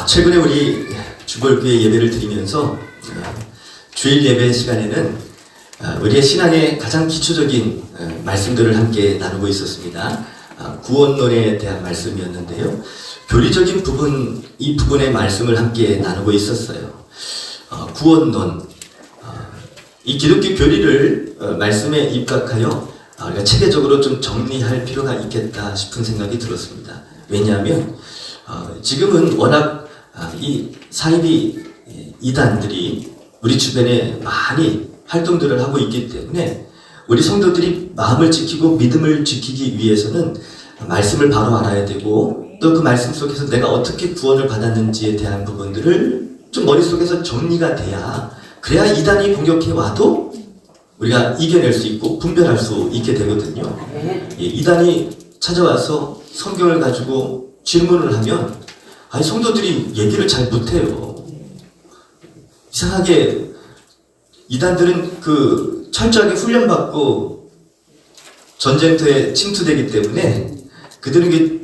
최근에 우리 주볼교회 예배를 드리면서 주일 예배 시간에는 우리의 신앙의 가장 기초적인 말씀들을 함께 나누고 있었습니다. 구원론에 대한 말씀이었는데요. 교리적인 부분, 이 부분의 말씀을 함께 나누고 있었어요. 구원론, 이 기독교 교리를 말씀에 입각하여 우리가 체계적으로 좀 정리할 필요가 있겠다 싶은 생각이 들었습니다. 왜냐하면 지금은 워낙 이 사이비 이단들이 우리 주변에 많이 활동들을 하고 있기 때문에 우리 성도들이 마음을 지키고 믿음을 지키기 위해서는 말씀을 바로 알아야 되고 또 그 말씀 속에서 내가 어떻게 구원을 받았는지에 대한 부분들을 좀 머릿속에서 정리가 돼야, 그래야 이단이 공격해 와도 우리가 이겨낼 수 있고 분별할 수 있게 되거든요. 이단이 찾아와서 성경을 가지고 질문을 하면 성도들이 얘기를 잘 못해요. 이상하게 이단들은 철저하게 훈련받고 전쟁터에 침투되기 때문에 그들은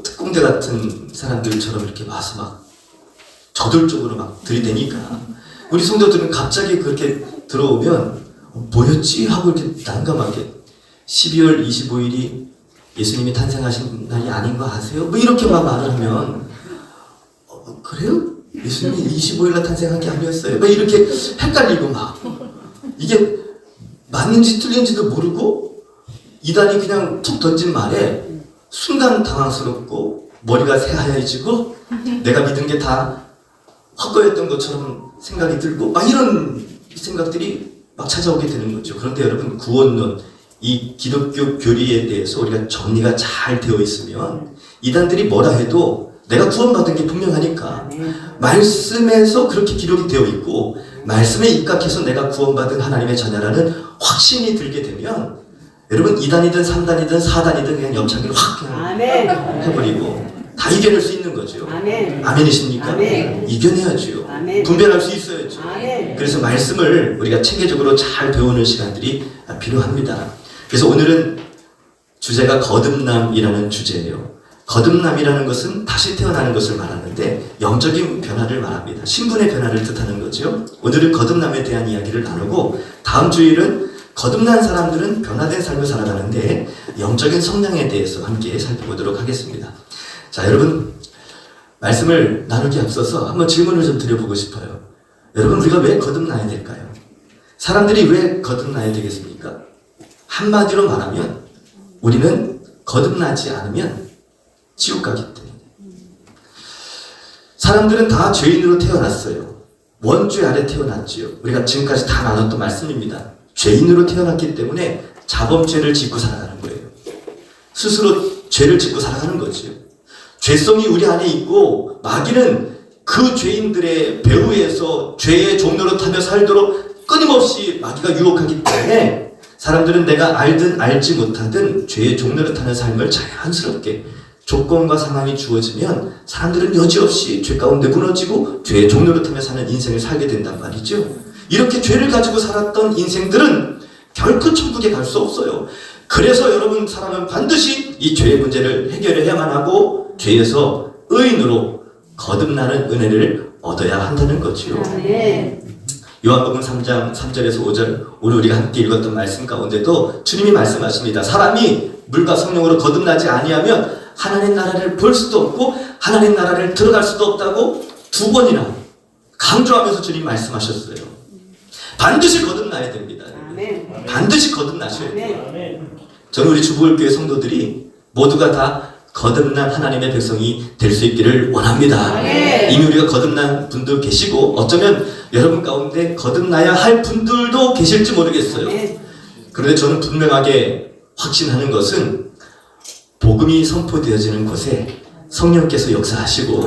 특공대 같은 사람들처럼 이렇게 와서 막 저돌적으로 막 들이대니까 우리 성도들은 갑자기 그렇게 들어오면 뭐였지? 하고 이렇게 난감하게 12월 25일이 예수님이 탄생하신 날이 아닌 거 아세요? 이렇게 막 말을 하면 그래요? 예수님이 25일날 탄생한 게 아니었어요? 이렇게 헷갈리고 막 이게 맞는지 틀린지도 모르고 이단이 그냥 툭 던진 말에 순간 당황스럽고 머리가 새하얘지고 내가 믿은 게 다 헛거였던 것처럼 생각이 들고 이런 생각들이 막 찾아오게 되는 거죠. 그런데 여러분, 구원론, 이 기독교 교리에 대해서 우리가 정리가 잘 되어 있으면 이단들이 뭐라 해도 내가 구원받은 게 분명하니까 말씀에서 그렇게 기록이 되어 있고 말씀에 입각해서 내가 구원받은 하나님의 자녀라는 확신이 들게 되면 여러분, 2단이든 3단이든 4단이든 그냥 염차기를 확 해버리고 다 이겨낼 수 있는 거죠. 아멘이십니까? 이겨내야죠. 분별할 수 있어야죠. 그래서 말씀을 우리가 체계적으로 잘 배우는 시간들이 필요합니다. 그래서 오늘은 주제가 거듭남이라는 주제예요. 거듭남이라는 것은 다시 태어나는 것을 말하는데 영적인 변화를 말합니다. 신분의 변화를 뜻하는 거죠. 오늘은 거듭남에 대한 이야기를 나누고 다음 주일은 거듭난 사람들은 변화된 삶을 살아가는데 영적인 성장에 대해서 함께 살펴보도록 하겠습니다. 자, 여러분, 말씀을 나누기 앞서서 한번 질문을 좀 드려보고 싶어요. 여러분, 우리가 왜 거듭나야 될까요? 사람들이 왜 거듭나야 되겠습니까? 한마디로 말하면 우리는 거듭나지 않으면 지옥 가기 때문에. 사람들은 다 죄인으로 태어났어요. 원죄 아래 태어났지요. 우리가 지금까지 다 나눴던 말씀입니다. 죄인으로 태어났기 때문에 자범죄를 짓고 살아가는 거예요. 스스로 죄를 짓고 살아가는 거지요. 죄성이 우리 안에 있고 마귀는 그 죄인들의 배후에서 죄의 종로로 타며 살도록 끊임없이 마귀가 유혹하기 때문에 사람들은 내가 알든 알지 못하든 죄의 종로로 타는 삶을 자연스럽게 조건과 상황이 주어지면 사람들은 여지없이 죄 가운데 무너지고 죄의 종로로 타며 사는 인생을 살게 된단 말이죠. 이렇게 죄를 가지고 살았던 인생들은 결코 천국에 갈 수 없어요. 그래서 여러분, 사람은 반드시 이 죄의 문제를 해결해야만 하고 죄에서 의인으로 거듭나는 은혜를 얻어야 한다는 거지요. 요한복음 3장 3절에서 5절, 오늘 우리가 함께 읽었던 말씀 가운데도 주님이 말씀하십니다. 사람이 물과 성령으로 거듭나지 아니하면 하나님 나라를 볼 수도 없고 하나님 나라를 들어갈 수도 없다고 2번이나 강조하면서 주님 말씀하셨어요. 반드시 거듭나야 됩니다. 반드시 거듭나셔야 돼요. 저는 우리 주보울교회 성도들이 모두가 다 거듭난 하나님의 백성이 될 수 있기를 원합니다. 이미 우리가 거듭난 분도 계시고 어쩌면 여러분 가운데 거듭나야 할 분들도 계실지 모르겠어요. 그런데 저는 분명하게 확신하는 것은 복음이 선포되어지는 곳에 성령께서 역사하시고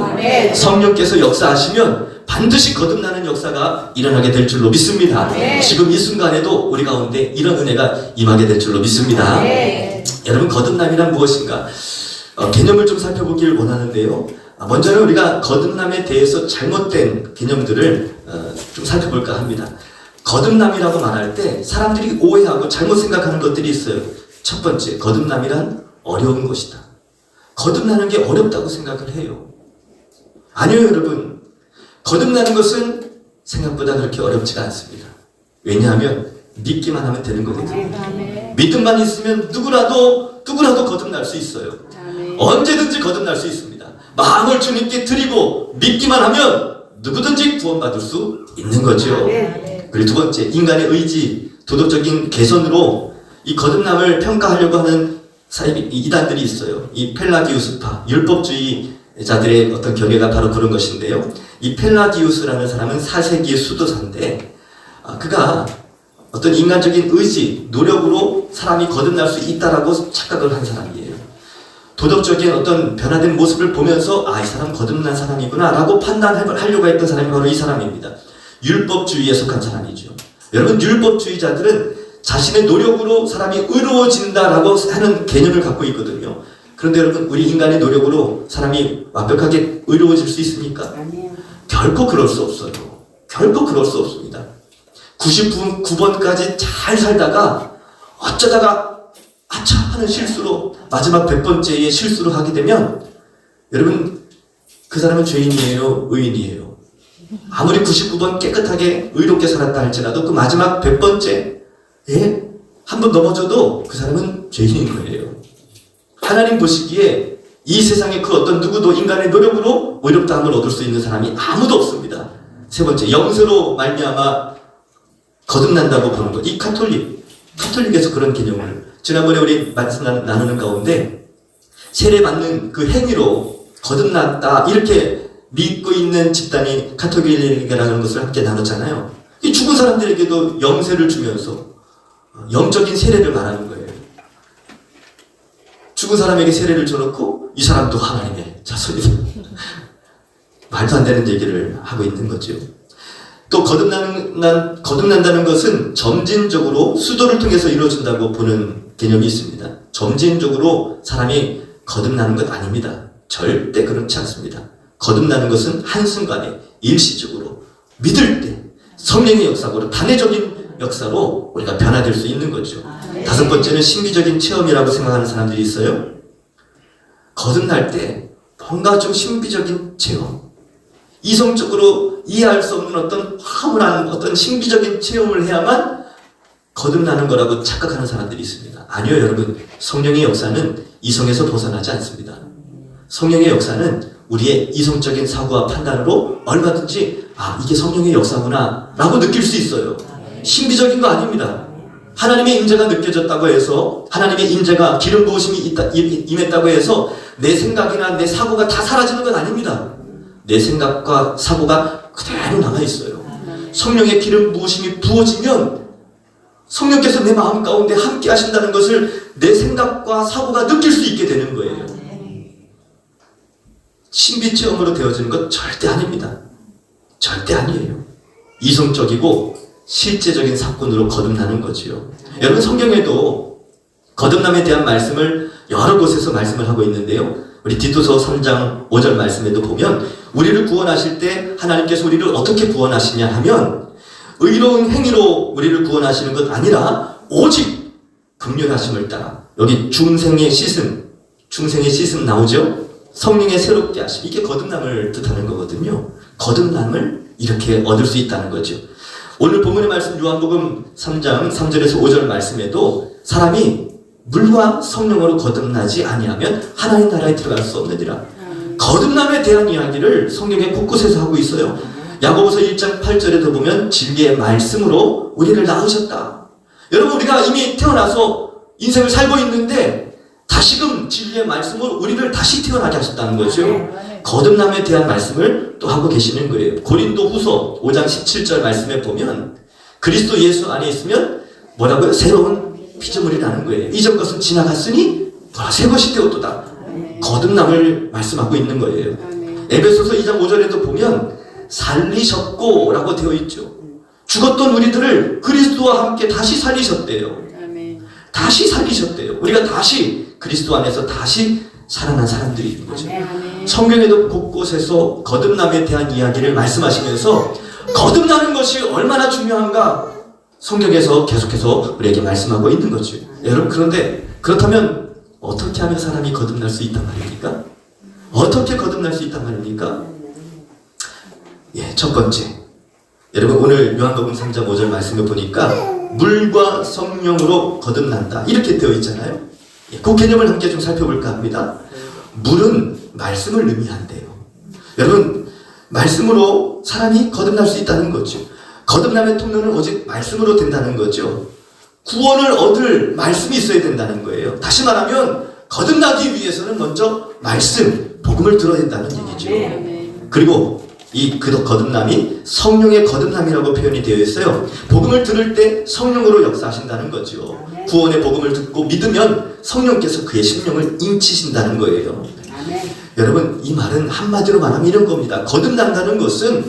성령께서 역사하시면 반드시 거듭나는 역사가 일어나게 될 줄로 믿습니다. 지금 이 순간에도 우리 가운데 이런 은혜가 임하게 될 줄로 믿습니다. 여러분, 거듭남이란 무엇인가? 개념을 좀 살펴보길 원하는데요. 먼저는 우리가 거듭남에 대해서 잘못된 개념들을 좀 살펴볼까 합니다. 거듭남이라고 말할 때 사람들이 오해하고 잘못 생각하는 것들이 있어요. 첫 번째, 거듭남이란 어려운 것이다. 거듭나는 게 어렵다고 생각을 해요. 아니요, 여러분. 거듭나는 것은 생각보다 그렇게 어렵지가 않습니다. 왜냐하면 믿기만 하면 되는 거거든요. 믿음만 있으면 누구라도 거듭날 수 있어요. 언제든지 거듭날 수 있습니다. 마음을 주님께 드리고 믿기만 하면 누구든지 구원받을 수 있는 거죠. 그리고 두 번째, 인간의 의지, 도덕적인 개선으로 이 거듭남을 평가하려고 하는 이단들이 있어요. 이 펠라기우스파, 율법주의자들의 어떤 견해가 바로 그런 것인데요. 이 펠라기우스라는 사람은 4세기의 수도사인데, 그가 어떤 인간적인 의지, 노력으로 사람이 거듭날 수 있다라고 착각을 한 사람이에요. 도덕적인 어떤 변화된 모습을 보면서 이 사람 거듭난 사람이구나 라고 판단하려고 했던 사람이 바로 이 사람입니다. 율법주의에 속한 사람이죠. 여러분, 율법주의자들은 자신의 노력으로 사람이 의로워진다라고 하는 개념을 갖고 있거든요. 그런데 여러분, 우리 인간의 노력으로 사람이 완벽하게 의로워질 수 있습니까? 결코 그럴 수 없어요. 결코 그럴 수 없습니다. 99번까지 잘 살다가 어쩌다가 아차 하는 실수로 마지막 100번째의 실수로 하게 되면 여러분, 그 사람은 죄인이에요? 의인이에요? 아무리 99번 깨끗하게 의롭게 살았다 할지라도 그 마지막 100번째에 한 번 넘어져도 그 사람은 죄인인 거예요. 하나님 보시기에 이 세상에 그 어떤 누구도 인간의 노력으로 의롭다함을 얻을 수 있는 사람이 아무도 없습니다. 세 번째, 영세로 말미암아 거듭난다고 보는 것. 이 카톨릭에서 그런 개념을 지난번에 우리 말씀 나누는 가운데 세례받는 그 행위로 거듭났다 이렇게 믿고 있는 집단이 카톨릭이라는 것을 함께 나눴잖아요. 이 죽은 사람들에게도 영세를 주면서 영적인 세례를 말하는 거예요. 죽은 사람에게 세례를 줘놓고 이 사람도 하나님의 자손이다. 말도 안 되는 얘기를 하고 있는 거죠. 또 거듭난다는 것은 점진적으로 수도를 통해서 이루어진다고 보는 개념이 있습니다. 점진적으로 사람이 거듭나는 것 아닙니다. 절대 그렇지 않습니다. 거듭나는 것은 한순간에 일시적으로 믿을 때 성령의 역사로 단회적인 역사로 우리가 변화될 수 있는 거죠. 다섯 번째는 신비적인 체험이라고 생각하는 사람들이 있어요. 거듭날 때 뭔가 좀 신비적인 체험, 이성적으로 이해할 수 없는 어떤 화물한 어떤 신비적인 체험을 해야만 거듭나는 거라고 착각하는 사람들이 있습니다. 아니요, 여러분. 성령의 역사는 이성에서 벗어나지 않습니다. 성령의 역사는 우리의 이성적인 사고와 판단으로 얼마든지 이게 성령의 역사구나 라고 느낄 수 있어요. 신비적인 거 아닙니다. 하나님의 임재가 느껴졌다고 해서, 하나님의 임재가 기름 부으심이 임했다고 해서 내 생각이나 내 사고가 다 사라지는 건 아닙니다. 내 생각과 사고가 그대로 남아있어요. 성령의 기름 부으심이 부어지면 성령께서 내 마음 가운데 함께 하신다는 것을 내 생각과 사고가 느낄 수 있게 되는 거예요. 신비 체험으로 되어지는 것 절대 아닙니다. 절대 아니에요. 이성적이고 실제적인 사건으로 거듭나는 거지요. 여러분, 성경에도 거듭남에 대한 말씀을 여러 곳에서 말씀을 하고 있는데요. 우리 디도서 3장 5절 말씀에도 보면 우리를 구원하실 때 하나님께서 우리를 어떻게 구원하시냐 하면 의로운 행위로 우리를 구원하시는 것 아니라 오직 긍휼하심을 따라, 여기 중생의 씻음 나오죠? 성령의 새롭게 하심, 이게 거듭남을 뜻하는 거거든요. 거듭남을 이렇게 얻을 수 있다는 거죠. 오늘 본문의 말씀 요한복음 3장 3절에서 5절 말씀에도 사람이 물과 성령으로 거듭나지 아니하면 하나님 나라에 들어갈 수 없느니라. 거듭남에 대한 이야기를 성경에 곳곳에서 하고 있어요. 야고보서 1장 8절에도 보면 진리의 말씀으로 우리를 낳으셨다. 여러분, 우리가 이미 태어나서 인생을 살고 있는데 다시금 진리의 말씀으로 우리를 다시 태어나게 하셨다는 거죠. 거듭남에 대한 말씀을 또 하고 계시는 거예요. 고린도 후서 5장 17절 말씀에 보면 그리스도 예수 안에 있으면 뭐라고요? 새로운 피조물이라는 거예요. 이전 것은 지나갔으니 새 것이 되었도다. 거듭남을 말씀하고 있는 거예요. 에베소서 2장 5절에도 보면 살리셨고 라고 되어 있죠. 죽었던 우리들을 그리스도와 함께 다시 살리셨대요. 다시 살리셨대요. 우리가 다시 그리스도 안에서 다시 살아난 사람들이 거죠. 성경에도 곳곳에서 거듭남에 대한 이야기를 말씀하시면서 거듭나는 것이 얼마나 중요한가 성경에서 계속해서 우리에게 말씀하고 있는 거죠. 여러분, 그런데 그렇다면 어떻게 하면 사람이 거듭날 수 있단 말입니까? 어떻게 거듭날 수 있단 말입니까? 예, 첫 번째. 여러분 오늘 요한복음 3장 5절 말씀을 보니까 물과 성령으로 거듭난다 이렇게 되어 있잖아요. 예, 그 개념을 함께 좀 살펴볼까 합니다. 물은 말씀을 의미한대요. 여러분 말씀으로 사람이 거듭날 수 있다는 거죠. 거듭남의 통로는 오직 말씀으로 된다는 거죠. 구원을 얻을 말씀이 있어야 된다는 거예요. 다시 말하면 거듭나기 위해서는 먼저 말씀, 복음을 들어야 된다는 얘기죠. 그리고 이 거듭남이 성령의 거듭남이라고 표현이 되어 있어요. 복음을 들을 때 성령으로 역사하신다는 거죠. 구원의 복음을 듣고 믿으면 성령께서 그의 심령을 인치신다는 거예요. 여러분 이 말은 한마디로 말하면 이런 겁니다. 거듭난다는 것은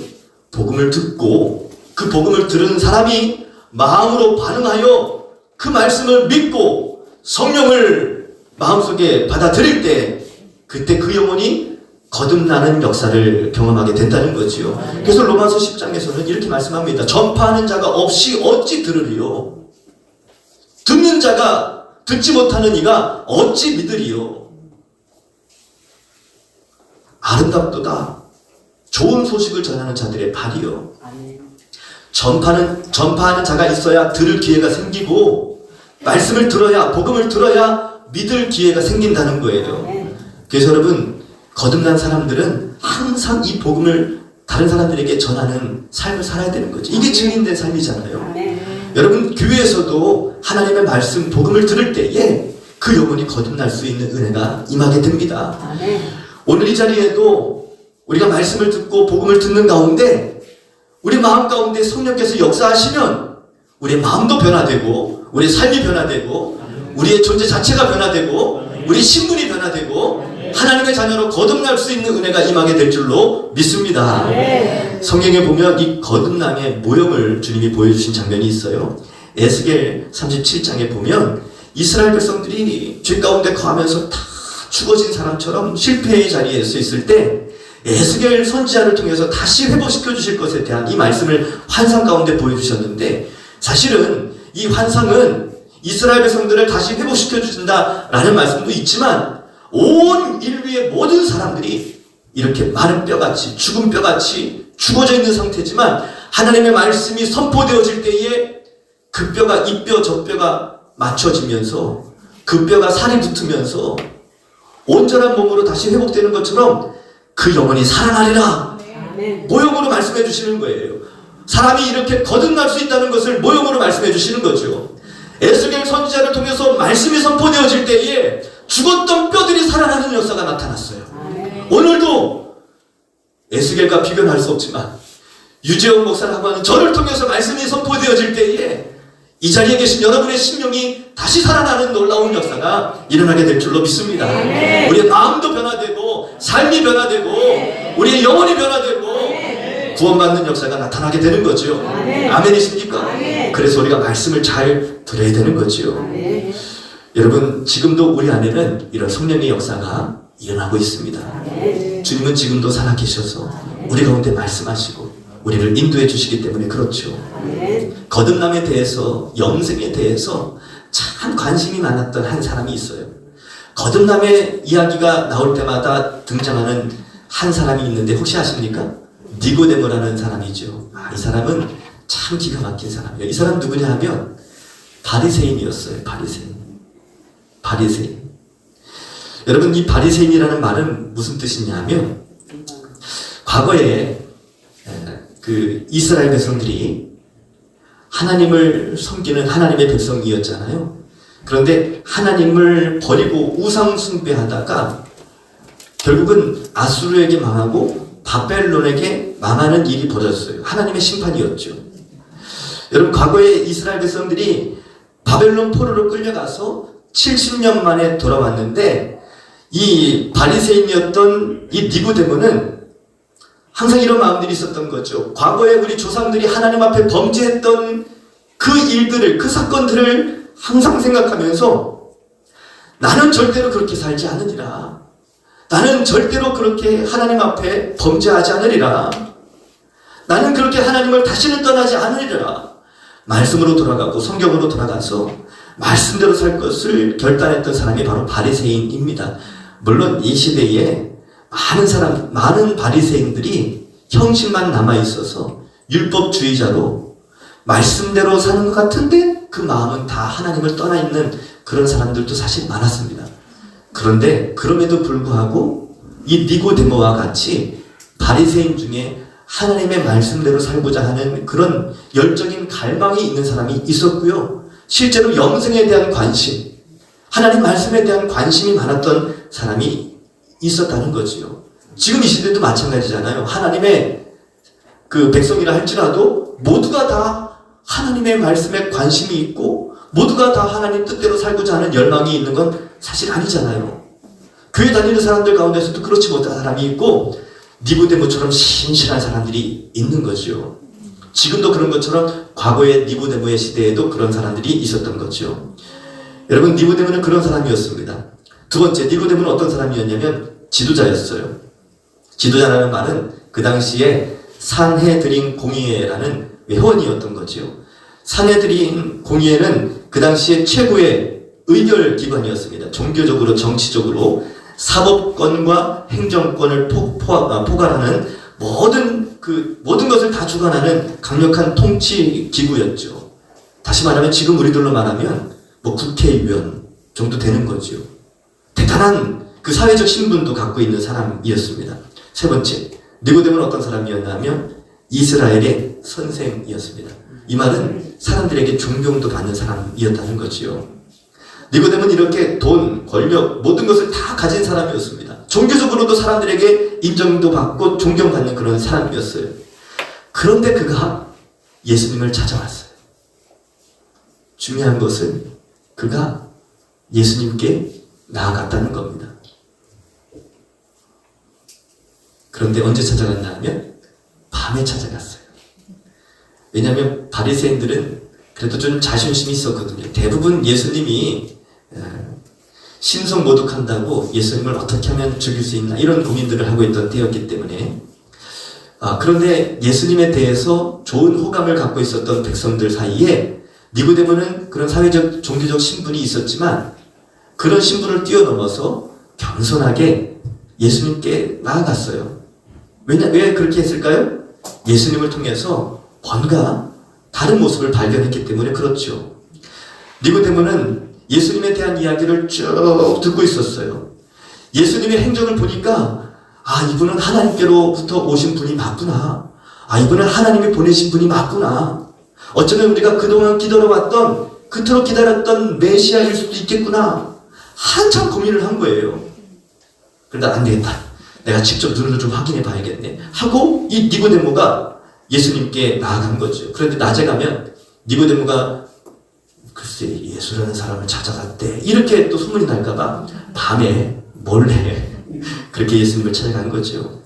복음을 듣고 그 복음을 들은 사람이 마음으로 반응하여 그 말씀을 믿고 성령을 마음속에 받아들일 때 그때 그 영혼이 거듭나는 역사를 경험하게 된다는 거지요. 그래서 로마서 10장에서는 이렇게 말씀합니다. 전파하는 자가 없이 어찌 들으리요? 듣는 자가 듣지 못하는 이가 어찌 믿으리요? 아름답도다. 좋은 소식을 전하는 자들의 발이요. 전파하는 자가 있어야 들을 기회가 생기고 말씀을 들어야 복음을 들어야 믿을 기회가 생긴다는 거예요. 그래서 여러분 거듭난 사람들은 항상 이 복음을 다른 사람들에게 전하는 삶을 살아야 되는 거죠. 이게 증인된 삶이잖아요. 여러분 교회에서도 하나님의 말씀 복음을 들을 때에 그 영혼이 거듭날 수 있는 은혜가 임하게 됩니다. 오늘 이 자리에도 우리가 말씀을 듣고 복음을 듣는 가운데 우리 마음 가운데 성령께서 역사하시면 우리의 마음도 변화되고 우리의 삶이 변화되고 우리의 존재 자체가 변화되고 우리 신분이 변화되고 하나님의 자녀로 거듭날 수 있는 은혜가 임하게 될 줄로 믿습니다. 성경에 보면 이 거듭남의 모형을 주님이 보여주신 장면이 있어요. 에스겔 37장에 보면 이스라엘 백성들이 죄 가운데 거하면서 다 죽어진 사람처럼 실패의 자리에 서 있을 때 에스겔 선지자를 통해서 다시 회복시켜 주실 것에 대한 이 말씀을 환상 가운데 보여주셨는데 사실은 이 환상은 이스라엘 백성들을 다시 회복시켜 주신다라는 말씀도 있지만 온 인류의 모든 사람들이 이렇게 마른 뼈같이 죽은 뼈같이 죽어져 있는 상태지만 하나님의 말씀이 선포되어질 때에 그 뼈가 이 뼈 저 뼈가 맞춰지면서 그 뼈가 살이 붙으면서 온전한 몸으로 다시 회복되는 것처럼 그 영혼이 살아나리라 모형으로 말씀해 주시는 거예요. 사람이 이렇게 거듭날 수 있다는 것을 모형으로 말씀해 주시는 거죠. 에스겔 선지자를 통해서 말씀이 선포되어질 때에 죽었던 뼈들이 살아나는 역사가 나타났어요. 오늘도 에스겔과 비교는 할 수 없지만 유재홍 목사라고 하는 저를 통해서 말씀이 선포되어질 때에 이 자리에 계신 여러분의 심령이 다시 살아나는 놀라운 역사가 일어나게 될 줄로 믿습니다. 우리의 마음도 변화되고 삶이 변화되고 우리의 영혼이 변화되고 구원받는 역사가 나타나게 되는 거죠. 아멘이십니까? 그래서 우리가 말씀을 잘 들어야 되는 거죠. 여러분 지금도 우리 안에는 이런 성령의 역사가 일어나고 있습니다. 주님은 지금도 살아계셔서 우리 가운데 말씀하시고 우리를 인도해 주시기 때문에 그렇죠. 거듭남에 대해서 영생에 대해서 참 관심이 많았던 한 사람이 있어요. 거듭남의 이야기가 나올 때마다 등장하는 한 사람이 있는데 혹시 아십니까? 니고데모라는 사람이죠. 이 사람은 참 기가 막힌 사람이에요. 이 사람 누구냐 하면 바리새인이었어요. 바리새인. 여러분 이 바리새인이라는 말은 무슨 뜻이냐면 과거에 그 이스라엘 백성들이 하나님을 섬기는 하나님의 백성이었잖아요. 그런데 하나님을 버리고 우상 숭배하다가 결국은 아수르에게 망하고 바벨론에게 망하는 일이 벌어졌어요. 하나님의 심판이었죠. 여러분 과거에 이스라엘 백성들이 바벨론 포로로 끌려가서 70년 만에 돌아왔는데 이 바리새인이었던 이 니고데모는 항상 이런 마음들이 있었던 거죠. 과거에 우리 조상들이 하나님 앞에 범죄했던 그 일들을 그 사건들을 항상 생각하면서 나는 절대로 그렇게 살지 않으리라. 나는 절대로 그렇게 하나님 앞에 범죄하지 않으리라. 나는 그렇게 하나님을 다시는 떠나지 않으리라. 말씀으로 돌아가고 성경으로 돌아가서 말씀대로 살 것을 결단했던 사람이 바로 바리새인입니다. 물론 이 시대에 많은 바리새인들이 형식만 남아있어서 율법주의자로 말씀대로 사는 것 같은데 그 마음은 다 하나님을 떠나 있는 그런 사람들도 사실 많았습니다. 그런데 그럼에도 불구하고 이 니고데모와 같이 바리새인 중에 하나님의 말씀대로 살고자 하는 그런 열정인 갈망이 있는 사람이 있었고요. 실제로 영생에 대한 관심, 하나님 말씀에 대한 관심이 많았던 사람이 있었다는 거지요. 지금 이 시대도 마찬가지잖아요. 하나님의 그 백성이라 할지라도 모두가 다 하나님의 말씀에 관심이 있고 모두가 다 하나님 뜻대로 살고자 하는 열망이 있는 건 사실 아니잖아요. 교회 다니는 사람들 가운데서도 그렇지 못한 사람이 있고 니고데모처럼 신실한 사람들이 있는 거죠. 지금도 그런 것처럼 과거의 니고데모의 시대에도 그런 사람들이 있었던 거죠. 여러분, 니고데모는 그런 사람이었습니다. 두 번째, 니고데모는 어떤 사람이었냐면 지도자였어요. 지도자라는 말은 그 당시에 산헤드린 공의회라는 회원이었던 거죠. 산헤드린 공의회는 그 당시에 최고의 의결 기관이었습니다. 종교적으로, 정치적으로 사법권과 행정권을 포괄하는 모든 것을 다 주관하는 강력한 통치 기구였죠. 다시 말하면 지금 우리들로 말하면 국회의원 정도 되는 거죠. 대단한 그 사회적 신분도 갖고 있는 사람이었습니다. 세 번째, 니고데모는 어떤 사람이었냐면 이스라엘의 선생이었습니다. 이 말은 사람들에게 존경도 받는 사람이었다는 거지요. 니고데모는 이렇게 돈, 권력, 모든 것을 다 가진 사람이었습니다. 종교적으로도 사람들에게 인정도 받고 존경받는 그런 사람이었어요. 그런데 그가 예수님을 찾아왔어요. 중요한 것은 그가 예수님께 나아갔다는 겁니다. 그런데 언제 찾아갔나 하면 밤에 찾아갔어요. 왜냐하면 바리새인들은 그래도 좀 자존심이 있었거든요. 대부분 예수님이 신성 모독한다고 예수님을 어떻게 하면 죽일 수 있나 이런 고민들을 하고 있던 때였기 때문에 그런데 예수님에 대해서 좋은 호감을 갖고 있었던 백성들 사이에 니고데모는 그런 사회적 종교적 신분이 있었지만 그런 신분을 뛰어넘어서 겸손하게 예수님께 나아갔어요. 왜 그렇게 했을까요? 예수님을 통해서 뭔가 다른 모습을 발견했기 때문에 그렇죠. 니고데모는 예수님에 대한 이야기를 쭉 듣고 있었어요. 예수님의 행적을 보니까 이분은 하나님께로부터 오신 분이 맞구나. 이분은 하나님이 보내신 분이 맞구나. 어쩌면 우리가 그동안 기다려왔던, 그토록 기다렸던 메시아일 수도 있겠구나. 한참 고민을 한 거예요. 그러다 안 되겠다. 내가 직접 눈으로 좀 확인해 봐야겠네. 하고 이 니고데모가 예수님께 나아간 거죠. 그런데 낮에 가면 니고데모가 글쎄 예수라는 사람을 찾아갔대. 이렇게 또 소문이 날까봐 밤에 몰래 그렇게 예수님을 찾아간 거죠.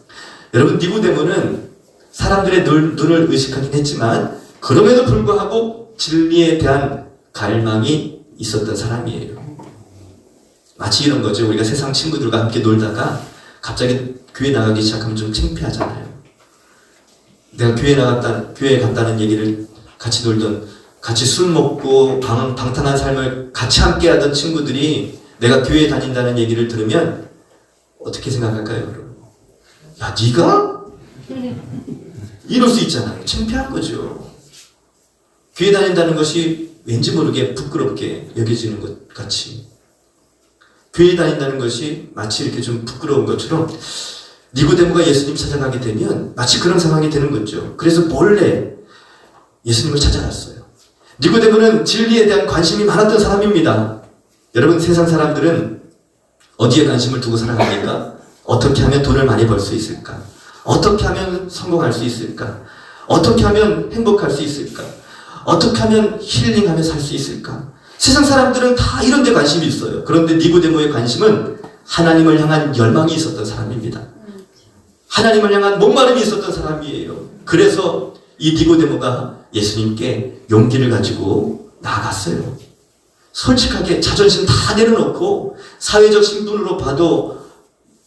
여러분, 니고데모는 사람들의 눈을 의식하긴 했지만 그럼에도 불구하고 진리에 대한 갈망이 있었던 사람이에요. 마치 이런 거죠. 우리가 세상 친구들과 함께 놀다가 갑자기 교회 나가기 시작하면 좀 창피하잖아요. 내가 교회에 갔다는 얘기를 같이 놀던, 같이 술 먹고 방탕한 삶을 같이 함께 하던 친구들이 내가 교회에 다닌다는 얘기를 들으면 어떻게 생각할까요, 여러분? 야, 네가? 이럴 수 있잖아요. 창피한 거죠. 교회 다닌다는 것이 왠지 모르게 부끄럽게 여겨지는 것 같이. 교회 다닌다는 것이 마치 이렇게 좀 부끄러운 것처럼 니고데모가 예수님 찾아가게 되면 마치 그런 상황이 되는 거죠. 그래서 몰래 예수님을 찾아갔어요. 니고데모는 진리에 대한 관심이 많았던 사람입니다. 여러분, 세상 사람들은 어디에 관심을 두고 살아갑니까? 어떻게 하면 돈을 많이 벌 수 있을까? 어떻게 하면 성공할 수 있을까? 어떻게 하면 행복할 수 있을까? 어떻게 하면 힐링하며 살 수 있을까? 세상 사람들은 다 이런 데 관심이 있어요. 그런데 니고데모의 관심은 하나님을 향한 열망이 있었던 사람입니다. 하나님을 향한 목마름이 있었던 사람이에요. 그래서 이 니고데모가 예수님께 용기를 가지고 나아갔어요. 솔직하게 자존심 다 내려놓고 사회적 신분으로 봐도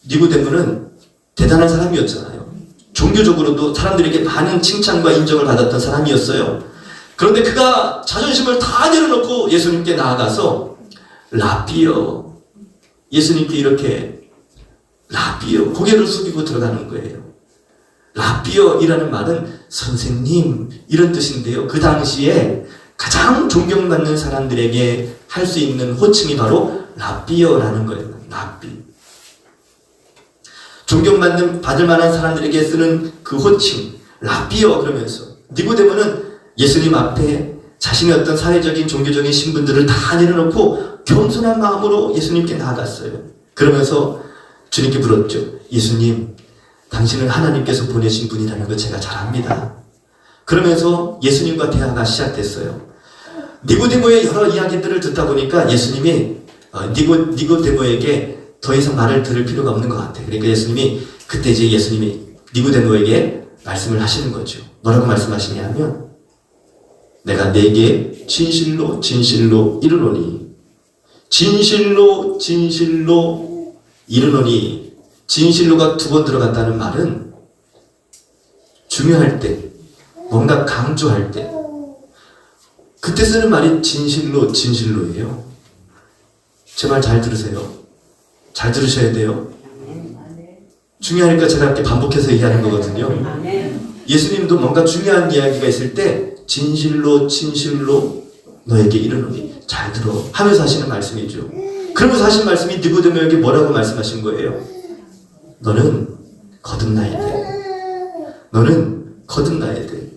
니고데모는 대단한 사람이었잖아요. 종교적으로도 사람들에게 많은 칭찬과 인정을 받았던 사람이었어요. 그런데 그가 자존심을 다 내려놓고 예수님께 나아가서 라비요, 예수님께 이렇게 라비요, 고개를 숙이고 들어가는 거예요. 라비어이라는 말은 선생님 이런 뜻인데요. 그 당시에 가장 존경받는 사람들에게 할 수 있는 호칭이 바로 라비어라는 거예요. 라비. 받을 만한 사람들에게 쓰는 그 호칭, 라비어 그러면서 니고데모는 예수님 앞에 자신의 어떤 사회적인 종교적인 신분들을 다 내려놓고 겸손한 마음으로 예수님께 나아갔어요. 그러면서 주님께 물었죠. 예수님, 당신은 하나님께서 보내신 분이라는 걸 제가 잘 압니다. 그러면서 예수님과 대화가 시작됐어요. 니고데모의 여러 이야기들을 듣다 보니까 예수님이 니고데모에게 더 이상 말을 들을 필요가 없는 것 같아요. 그러니까 그때 이제 예수님이 니고데모에게 말씀을 하시는 거죠. 뭐라고 말씀하시냐면, 내가 네게 진실로 진실로 이르노니, 진실로 진실로 이르노니, 진실로가 2번 들어갔다는 말은 중요할 때, 뭔가 강조할 때, 그때 쓰는 말이 진실로 진실로예요. 제 말 잘 들으세요. 잘 들으셔야 돼요. 중요하니까 제가 이렇게 반복해서 얘기하는 거거든요. 예수님도 뭔가 중요한 이야기가 있을 때 진실로 진실로 너에게 이르노니, 잘 들어 하면서 하시는 말씀이죠. 그러면서 하신 말씀이 니고데모에게 뭐라고 말씀하신 거예요? 너는 거듭나야 돼. 너는 거듭나야 돼.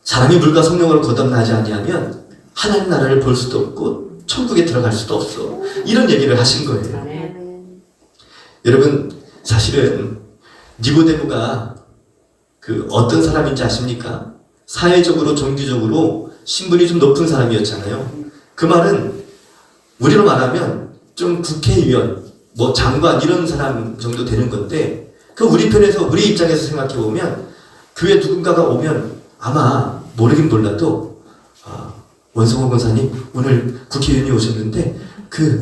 사람이 물과 성령으로 거듭나지 아니하면 하나님 나라를 볼 수도 없고 천국에 들어갈 수도 없어. 이런 얘기를 하신 거예요. 여러분, 사실은 니고데모가 어떤 사람인지 아십니까? 사회적으로 종교적으로 신분이 좀 높은 사람이었잖아요. 그 말은 우리로 말하면 좀 국회의원, 장관 이런 사람 정도 되는 건데, 우리 우리 입장에서 생각해 보면 교회 누군가가 오면 아마 모르긴 몰라도 원성호 권사님 오늘 국회의원이 오셨는데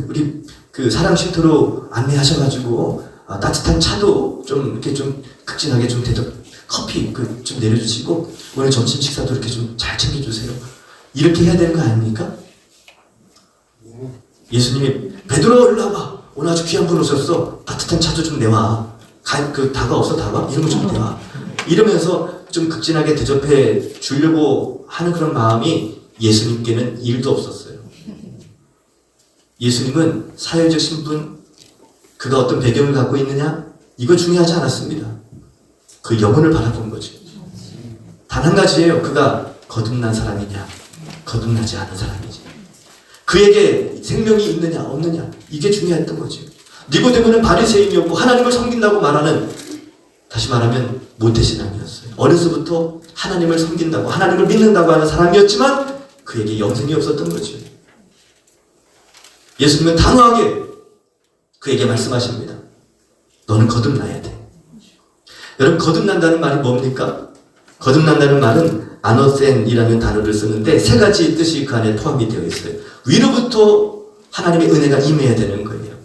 우리 사랑 쉼터로 안내하셔가지고 따뜻한 차도 좀 이렇게 좀 극진하게 좀 커피 좀 내려주시고 오늘 점심 식사도 이렇게 좀 잘 챙겨주세요. 이렇게 해야 되는 거 아닙니까? 예수님이 베드로 일로 와봐. 오늘 아주 귀한 분 오셨어. 따뜻한 차도 좀 내와. 다가 없어 다가? 이런 거 좀 내와. 이러면서 좀 극진하게 대접해 주려고 하는 그런 마음이 예수님께는 1도 없었어요. 예수님은 사회적 신분, 그가 어떤 배경을 갖고 있느냐, 이거 중요하지 않았습니다. 그 영혼을 바라본 거죠. 단 한 가지예요. 그가 거듭난 사람이냐, 거듭나지 않은 사람이지. 그에게 생명이 있느냐, 없느냐, 이게 중요했던 거죠. 니고데모는 바리새인이었고 하나님을 섬긴다고 말하는, 다시 말하면 모태신앙이었어요. 어려서부터 하나님을 섬긴다고, 하나님을 믿는다고 하는 사람이었지만 그에게 영생이 없었던 거죠. 예수님은 단호하게 그에게 말씀하십니다. 너는 거듭나야 돼. 여러분, 거듭난다는 말이 뭡니까? 거듭난다는 말은 아노센이라는 단어를 쓰는데 3가지 뜻이 그 안에 포함이 되어 있어요. 위로부터 하나님의 은혜가 임해야 되는 거예요.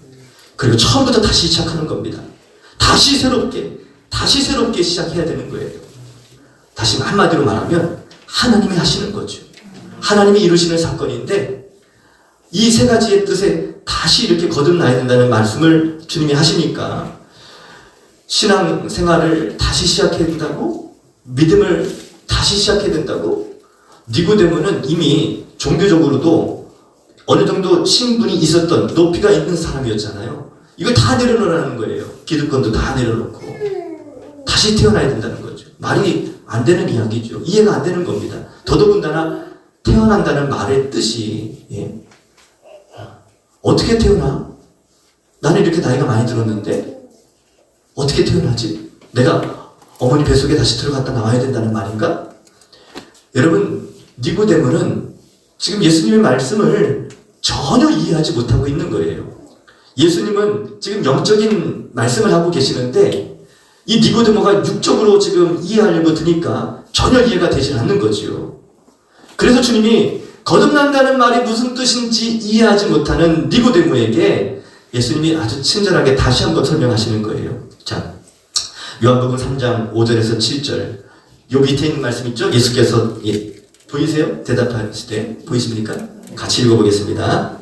그리고 처음부터 다시 시작하는 겁니다. 다시 새롭게 시작해야 되는 거예요. 다시 한마디로 말하면 하나님이 하시는 거죠. 하나님이 이루시는 사건인데 이 3가지의 뜻에 다시 이렇게 거듭나야 된다는 말씀을 주님이 하시니까 신앙생활을 다시 시작해야 된다고? 믿음을 다시 시작해야 된다고? 니고데모는 이미 종교적으로도 어느 정도 신분이 있었던, 높이가 있는 사람이었잖아요. 이걸 다 내려놓으라는 거예요. 기득권도 다 내려놓고 다시 태어나야 된다는 거죠. 말이 안 되는 이야기죠. 이해가 안 되는 겁니다. 더더군다나 태어난다는 말의 뜻이 어떻게 태어나? 나는 이렇게 나이가 많이 들었는데 어떻게 태어나지? 내가 어머니 뱃속에 다시 들어갔다 나와야 된다는 말인가? 여러분, 니고데모는 지금 예수님의 말씀을 전혀 이해하지 못하고 있는 거예요. 예수님은 지금 영적인 말씀을 하고 계시는데 이 니고데모가 육적으로 지금 이해하려고 드니까 전혀 이해가 되지 않는 거지요. 그래서 주님이 거듭난다는 말이 무슨 뜻인지 이해하지 못하는 니고데모에게 예수님이 아주 친절하게 다시 한번 설명하시는 거예요. 자, 요한복음 3장 5절에서 7절, 요 밑에 있는 말씀 있죠? 예수께서 보이세요? 대답하실 때 보이십니까? 같이 읽어보겠습니다.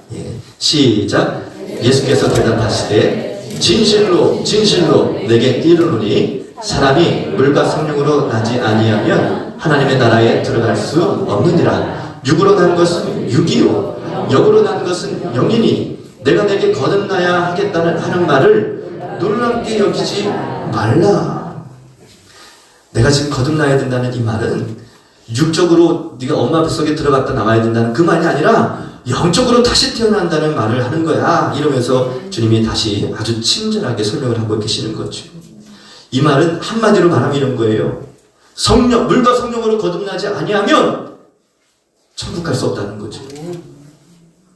시작. 예수께서 대답하시되 진실로 진실로 내게 이르노니 사람이 물과 성령으로 나지 아니하면 하나님의 나라에 들어갈 수 없느니라. 육으로 난 것은 육이요 영으로 난 것은 영이니 내가 내게 거듭나야 하는 말을 놀랍게 여기지 말라. 내가 지금 거듭나야 된다는 이 말은 육적으로 네가 엄마 뱃속에 들어갔다 나와야 된다는 그 말이 아니라 영적으로 다시 태어난다는 말을 하는 거야. 이러면서 주님이 다시 아주 친절하게 설명을 하고 계시는 거죠. 이 말은 한마디로 말하면 이런 거예요. 물과 성령으로 거듭나지 아니하면 천국 갈 수 없다는 거죠.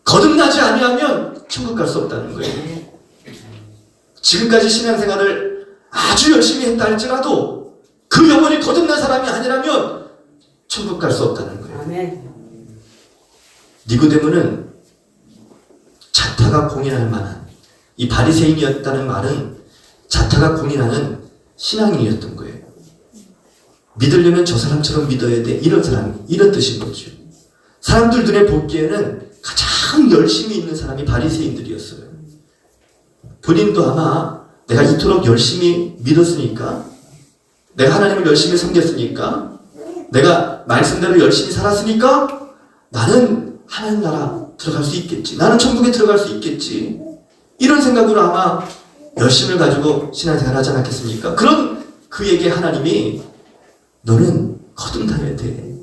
거듭나지 아니하면 천국 갈 수 없다는 거예요. 지금까지 신앙생활을 아주 열심히 했다 할지라도 그 영혼이 거듭난 사람이 아니라면 천국 갈 수 없다는 거예요. 니고데모는 자타가 공인할 만한 이 바리새인이었다는 말은 자타가 공인하는 신앙인이었던 거예요. 믿으려면 저 사람처럼 믿어야 돼. 이런 사람, 이런 뜻인 거죠. 사람들 눈에 보기에는 가장 열심히 있는 사람이 바리새인들이었어요. 본인도 아마 내가 이토록 열심히 믿었으니까, 내가 하나님을 열심히 섬겼으니까, 내가 말씀대로 열심히 살았으니까 나는 하나님 나라 들어갈 수 있겠지. 나는 천국에 들어갈 수 있겠지. 이런 생각으로 아마 열심을 가지고 신앙생활을 하지 않았겠습니까? 그런 그에게 하나님이 너는 거듭나야 돼.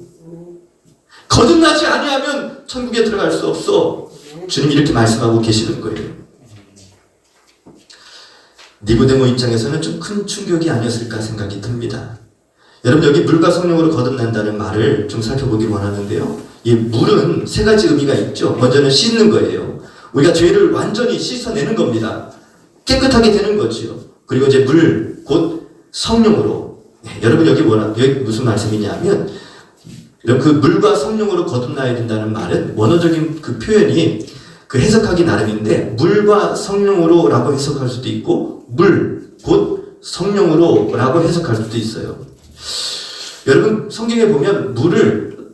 거듭나지 아니하면 천국에 들어갈 수 없어. 주님이 이렇게 말씀하고 계시는 거예요. 니고데모 입장에서는 좀 큰 충격이 아니었을까 생각이 듭니다. 여러분 여기 물과 성령으로 거듭난다는 말을 좀 살펴보길 원하는데요. 이 물은 세 가지 의미가 있죠. 먼저는 씻는 거예요. 우리가 죄를 완전히 씻어내는 겁니다. 깨끗하게 되는 거죠. 그리고 이제 물, 곧 성령으로. 여러분 여기 무슨 말씀이냐면 그 물과 성령으로 거듭나야 된다는 말은 원어적인 그 표현이 그 해석하기 나름인데 물과 성령으로 라고 해석할 수도 있고 물, 곧 성령으로 라고 해석할 수도 있어요. 여러분 성경에 보면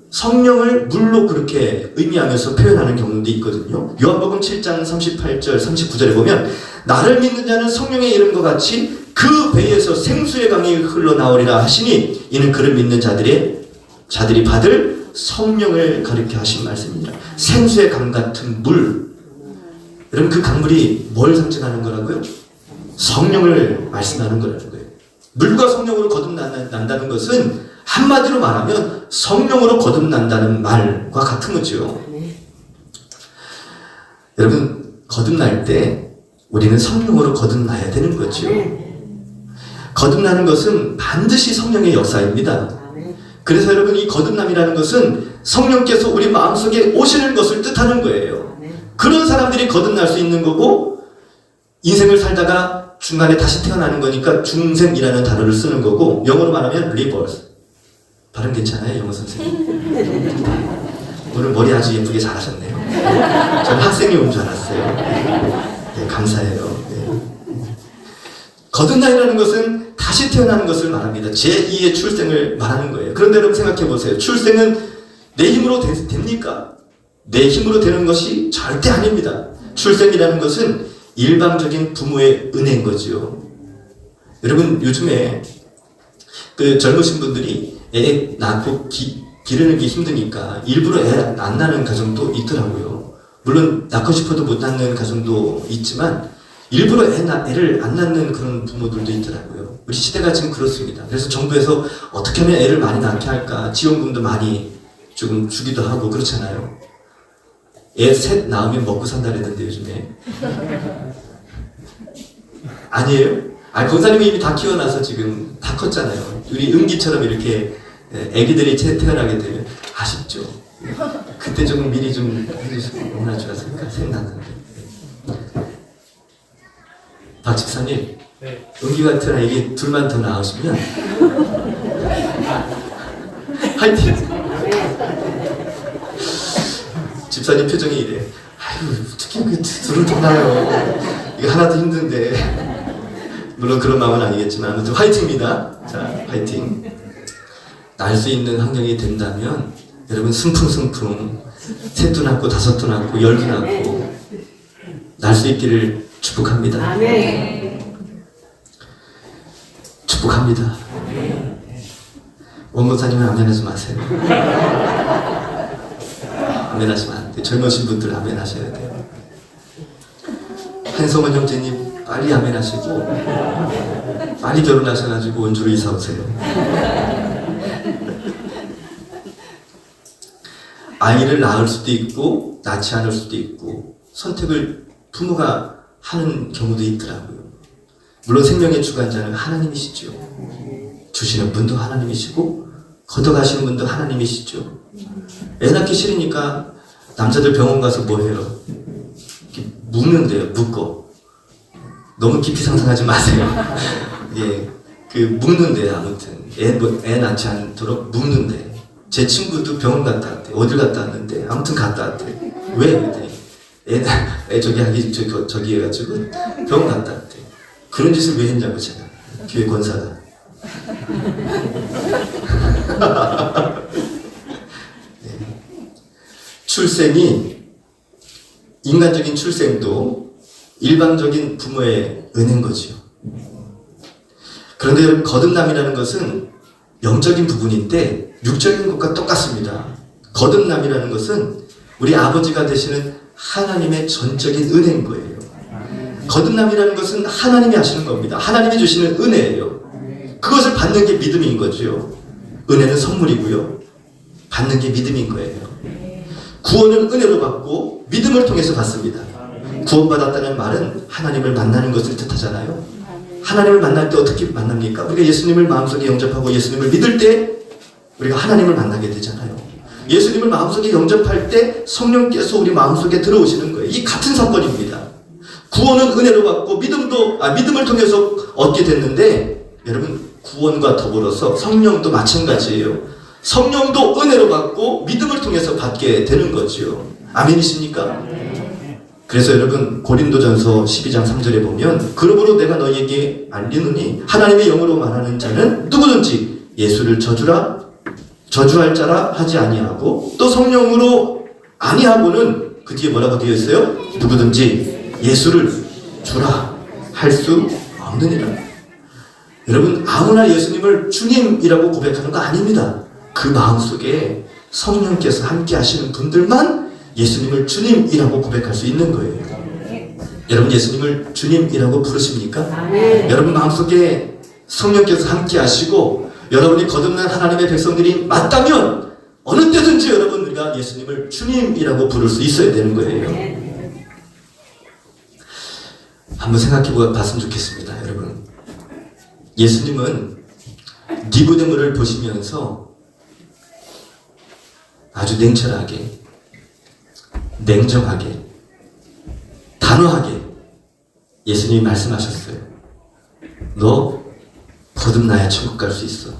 성령을 물로 그렇게 의미하면서 표현하는 경우도 있거든요. 요한복음 7장 38절 39절에 보면 나를 믿는 자는 성령에 이른 것 같이 그 배에서 생수의 강이 흘러나오리라 하시니 이는 그를 믿는 자들이 받을 성령을 가리켜 하신 말씀입니다. 생수의 강 같은 물. 여러분 그 강물이 뭘 상징하는 거라고요? 성령을 말씀하는 거라는 거예요. 물과 성령으로 거듭난다는 것은 한마디로 말하면 성령으로 거듭난다는 말과 같은 거죠. 여러분 거듭날 때 우리는 성령으로 거듭나야 되는 거죠. 거듭나는 것은 반드시 성령의 역사입니다. 그래서 여러분 이 거듭남이라는 것은 성령께서 우리 마음속에 오시는 것을 뜻하는 거예요. 그런 사람들이 거듭날 수 있는 거고 인생을 살다가 중간에 다시 태어나는 거니까 중생이라는 단어를 쓰는 거고 영어로 말하면 rebirth. 발음 괜찮아요, 영어 선생님? 오늘 머리 아주 예쁘게 잘하셨네요. 저는 학생이 온 줄 알았어요. 네, 감사해요. 네. 거듭남이라는 것은 다시 태어나는 것을 말합니다. 제2의 출생을 말하는 거예요. 그런데 여러분 생각해 보세요. 출생은 내 힘으로 됩니까? 내 힘으로 되는 것이 절대 아닙니다. 출생이라는 것은 일방적인 부모의 은혜인 거죠. 여러분 요즘에 그 젊으신 분들이 애 낳고 기르는 게 힘드니까 일부러 애 안 낳는 가정도 있더라고요. 물론 낳고 싶어도 못 낳는 가정도 있지만 일부러 애를 안 낳는 그런 부모들도 있더라고요. 우리 시대가 지금 그렇습니다. 그래서 정부에서 어떻게 하면 애를 많이 낳게 할까 지원금도 많이 조금 주기도 하고 그렇잖아요. 애 셋 낳으면 먹고 산다 그랬는데 요즘에 아니에요? 권사님이 이미 다 키워놔서 지금 다 컸잖아요. 우리 은기처럼 이렇게 애기들이 태어나게 되면 아쉽죠. 그때 조금 미리 좀 해주시면 얼마나 좋았을까 생각나는데. 박 집사님, 네. 은기 같은 아기 둘만 더 낳으시면 화이팅! 집사님 표정이 이래. 아이고 어떻게 그 둘을 더 낳아요. 이거 하나도 힘든데. 물론 그런 마음은 아니겠지만 아무튼 화이팅입니다. 자, 화이팅. 날 수 있는 환경이 된다면 여러분 승풍승풍 셋도 낳고 다섯도 낳고 열도 낳고 날 수 있기를 축복합니다. 축복합니다. 거룩합니다. 원고사님은 아멘하지 마세요. 아멘하시면 안 돼요. 젊으신 분들 아멘하셔야 돼요. 한성원 형제님 빨리 아멘하시고 빨리 결혼하셔가지고 원주로 이사 오세요. 아이를 낳을 수도 있고 낳지 않을 수도 있고 선택을 부모가 하는 경우도 있더라고요. 물론 생명의 주관자는 하나님이시죠. 주시는 분도 하나님이시고 걷어가시는 분도 하나님이시죠. 애 낳기 싫으니까 남자들 병원 가서 뭐 해요? 묶는데요. 묶어. 너무 깊이 상상하지 마세요. 예, 묶는데요. 아무튼 애 낳지 않도록 묶는데. 제 친구도 병원 갔다 왔대. 어딜 갔다 왔는데 아무튼 갔다 왔대. 왜? 그랬더니 애 저기 하기 저기 해가지고 병원 갔다 왔대. 그런 짓을 왜 했냐고 제가 교회 권사가. 네. 출생이 인간적인 출생도 일방적인 부모의 은혜인 거지요. 그런데 여러분 거듭남이라는 것은 영적인 부분인데 육적인 것과 똑같습니다. 거듭남이라는 것은 우리 아버지가 되시는 하나님의 전적인 은혜인 거예요. 거듭남이라는 것은 하나님이 하시는 겁니다. 하나님이 주시는 은혜예요. 그것을 받는 게 믿음인 거죠. 은혜는 선물이고요. 받는 게 믿음인 거예요. 구원은 은혜로 받고 믿음을 통해서 받습니다. 구원받았다는 말은 하나님을 만나는 것을 뜻하잖아요. 하나님을 만날 때 어떻게 만납니까? 우리가 예수님을 마음속에 영접하고 예수님을 믿을 때 우리가 하나님을 만나게 되잖아요. 예수님을 마음속에 영접할 때 성령께서 우리 마음속에 들어오시는 거예요. 이 같은 사건입니다. 구원은 은혜로 받고 믿음을 통해서 얻게 됐는데 여러분 구원과 더불어서 성령도 마찬가지예요. 성령도 은혜로 받고 믿음을 통해서 받게 되는 거죠. 아멘이십니까? 그래서 여러분 고린도전서 12장 3절에 보면 그러므로 내가 너희에게 알리노니 하나님의 영으로 말하는 자는 누구든지 예수를 저주할 자라 하지 아니하고 또 성령으로 아니하고는 그 뒤에 뭐라고 되어 있어요? 누구든지 예수를 주라 할 수 없느니라. 여러분 아무나 예수님을 주님이라고 고백하는 거 아닙니다. 그 마음속에 성령께서 함께 하시는 분들만 예수님을 주님이라고 고백할 수 있는 거예요. 여러분 예수님을 주님이라고 부르십니까? 여러분 마음속에 성령께서 함께 하시고 여러분이 거듭난 하나님의 백성들이 맞다면 어느 때든지 여러분 우리가 예수님을 주님이라고 부를 수 있어야 되는 거예요. 한번 생각해 봤으면 좋겠습니다. 여러분 예수님은 니고데모를 보시면서 아주 냉철하게 냉정하게 단호하게 예수님이 말씀하셨어요. 너 거듭나야 천국 갈 수 있어.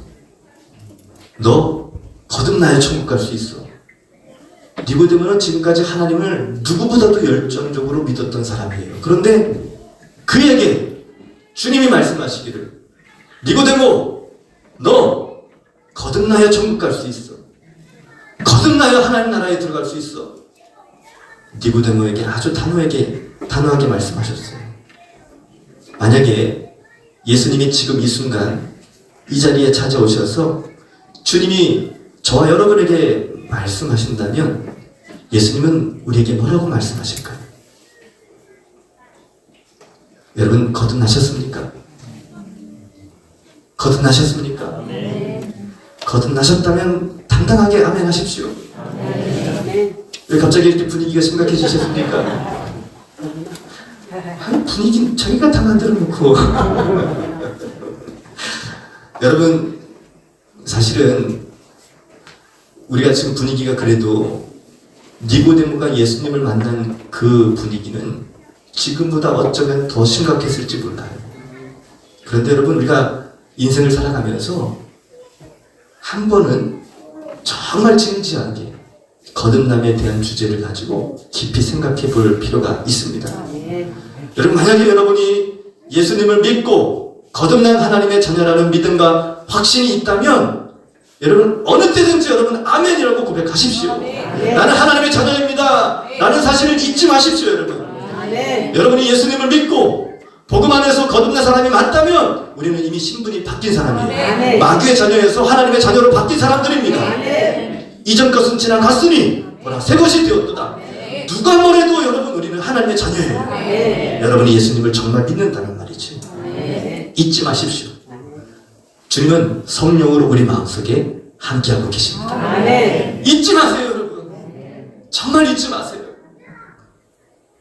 너 거듭나야 천국 갈 수 있어. 니고데모는 지금까지 하나님을 누구보다도 열정적으로 믿었던 사람이에요. 그런데 그에게 주님이 말씀하시기를 니고데모 너 거듭나야 천국 갈 수 있어. 거듭나야 하나님 나라에 들어갈 수 있어. 니고데모에게 아주 단호하게 말씀하셨어요. 만약에 예수님이 지금 이 순간 이 자리에 찾아오셔서 주님이 저와 여러분에게 말씀하신다면 예수님은 우리에게 뭐라고 말씀하실까요? 여러분 거듭나셨습니까? 거듭나셨습니까? 거듭나셨다면 당당하게 아멘 하십시오. 왜 갑자기 이렇게 분위기가 심각해지셨습니까? 분위기는 자기가 다 만들어 놓고 여러분 사실은 우리가 지금 분위기가 그래도 니고데모가 예수님을 만난 그 분위기는 지금보다 어쩌면 더 심각했을지 몰라요. 그런데 여러분 우리가 인생을 살아가면서 한 번은 정말 진지하게 거듭남에 대한 주제를 가지고 깊이 생각해 볼 필요가 있습니다. 여러분 만약에 여러분이 예수님을 믿고 거듭난 하나님의 자녀라는 믿음과 확신이 있다면 여러분 어느 때든지 여러분 아멘이라고 고백하십시오. 나는 하나님의 자녀입니다. 라는 사실을 잊지 마십시오. 여러분 여러분이 예수님을 믿고 복음 안에서 거듭난 사람이 맞다면 우리는 이미 신분이 바뀐 사람이에요. 마귀의 자녀에서 하나님의 자녀로 바뀐 사람들입니다. 이전 것은 지나갔으니 보라 새 것이 되었도다. 누가 뭐래도 여러분 우리는 하나님의 자녀예요. 여러분이 예수님을 정말 믿는다는 말이죠. 잊지 마십시오. 주님은 성령으로 우리 마음속에 함께하고 계십니다. 잊지 마세요, 여러분. 정말 잊지 마세요.